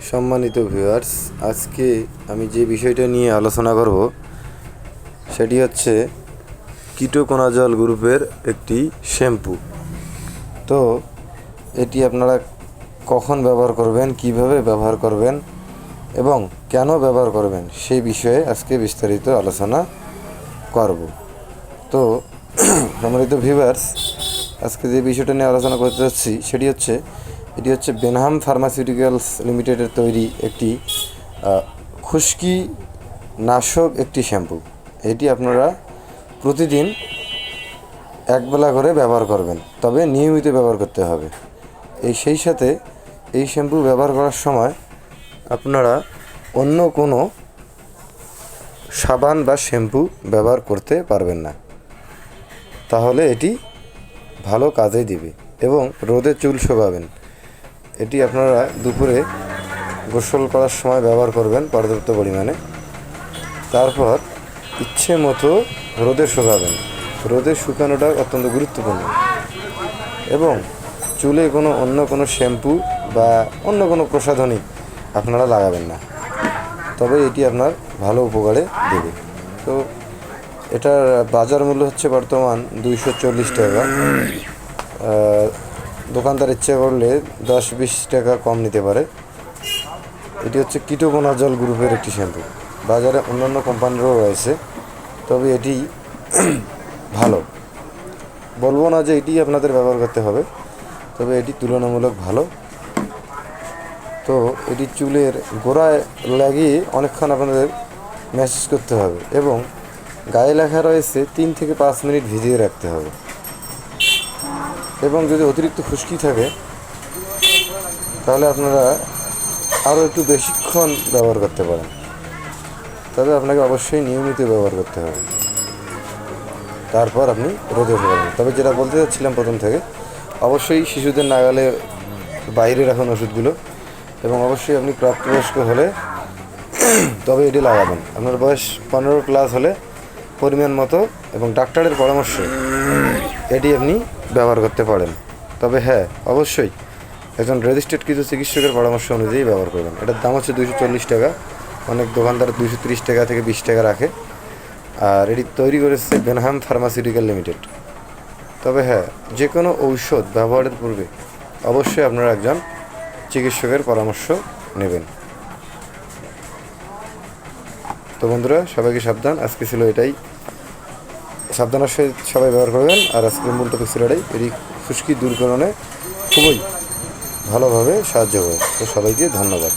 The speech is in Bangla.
সম্মানিত ভিউয়ার্স, আজকে আমি যে বিষয়টা নিয়ে আলোচনা করব সেটি হচ্ছে কিটোকোনাজল গ্রুপের একটি শ্যাম্পু। তো এটি আপনারা কখন ব্যবহার করবেন, কিভাবে ব্যবহার করবেন এবং কেন ব্যবহার করবেন সেই বিষয়ে আজকে বিস্তারিত আলোচনা করব। তো সম্মানিত ভিউয়ার্স, আজকে যে বিষয়টা নিয়ে আলোচনা করতে যাচ্ছি এটি হচ্ছে বেনহাম ফার্মাসিউটিক্যালস লিমিটেডের তৈরি একটি খুশকি নাশক একটি শ্যাম্পু। এটি আপনারা প্রতিদিন একবেলা করে ব্যবহার করবেন, তবে নিয়মিত ব্যবহার করতে হবে। সেই সাথে এই শ্যাম্পু ব্যবহার করার সময় আপনারা অন্য কোনো সাবান বা শ্যাম্পু ব্যবহার করতে পারবেন না, তাহলে এটি ভালো কাজে দিবে এবং রোদে চুল শোকাবেন। এটি আপনারা দুপুরে গোসল করার সময় ব্যবহার করবেন পর্যাপ্ত পরিমাণে, তারপর ইচ্ছে মতো রোদে শোকাবেন। রোদে শুকানোটা অত্যন্ত গুরুত্বপূর্ণ এবং চুলে অন্য কোনো শ্যাম্পু বা অন্য কোনো প্রসাধনী আপনারা লাগাবেন না, তবে এটি আপনার ভালো উপকারে দেবে। তো এটার বাজার মূল্য হচ্ছে বর্তমান 240 টাকা। দোকানদার ইচ্ছে করলে 10-20 টাকা কম নিতে পারে। এটি হচ্ছে কিটোকোনাজল গ্রুপের একটি শ্যাম্পু। বাজারে অন্যান্য কোম্পানিরও রয়েছে, তবে এটি ভালো। বলবো না যে এটি আপনাদের ব্যবহার করতে হবে, তবে এটি তুলনামূলক ভালো। তো এটি চুলের গোড়ায় লাগিয়ে অনেকক্ষণ আপনাদের ম্যাসেজ করতে হবে এবং গায়ে লেখা রয়েছে 3 থেকে 5 মিনিট ভিজিয়ে রাখতে হবে। এবং যদি অতিরিক্ত খুশকি থাকে তাহলে আপনারা আরও একটু বেশিক্ষণ ব্যবহার করতে পারেন, তবে আপনাকে অবশ্যই নিয়মিত ব্যবহার করতে হবে। তারপর আপনি রোদে ফেলবেন। তবে যেটা বলতে চাচ্ছিলাম প্রথম থেকে, অবশ্যই শিশুদের নাগালে বাইরে রাখুন ওষুধগুলো এবং অবশ্যই আপনি প্রাপ্তবয়স্ক হলে তবে এটি লাগাবেন। আপনার বয়স 15+ হলে পরিমাণ মতো এবং ডাক্তারের পরামর্শে এটি আপনি ব্যবহার করতে পারেন। তবে হ্যাঁ, অবশ্যই একজন রেজিস্টার্ড কিছু চিকিৎসকের পরামর্শ অনুযায়ী ব্যবহার করবেন। এটার দাম হচ্ছে 240 টাকা। অনেক দোকানদার 230 টাকা থেকে 20 টাকা রাখে। আর এটি তৈরি করেছে বেনহাম ফার্মাসিউটিক্যাল লিমিটেড। তবে হ্যাঁ, যে কোনো ঔষধ ব্যবহারের পূর্বে অবশ্যই আপনারা একজন চিকিৎসকের পরামর্শ নেবেন। তো বন্ধুরা, সবাইকে সাবধান। আজকে ছিল এটাই। সাবধানের সহিত সবাই ব্যবহার করবেন। আর আজকের মূল টপিক ছিল এটাই। এটি খুশকি দূরীকরণে খুবই ভালোভাবে সাহায্য করে। তো সবাইকে ধন্যবাদ।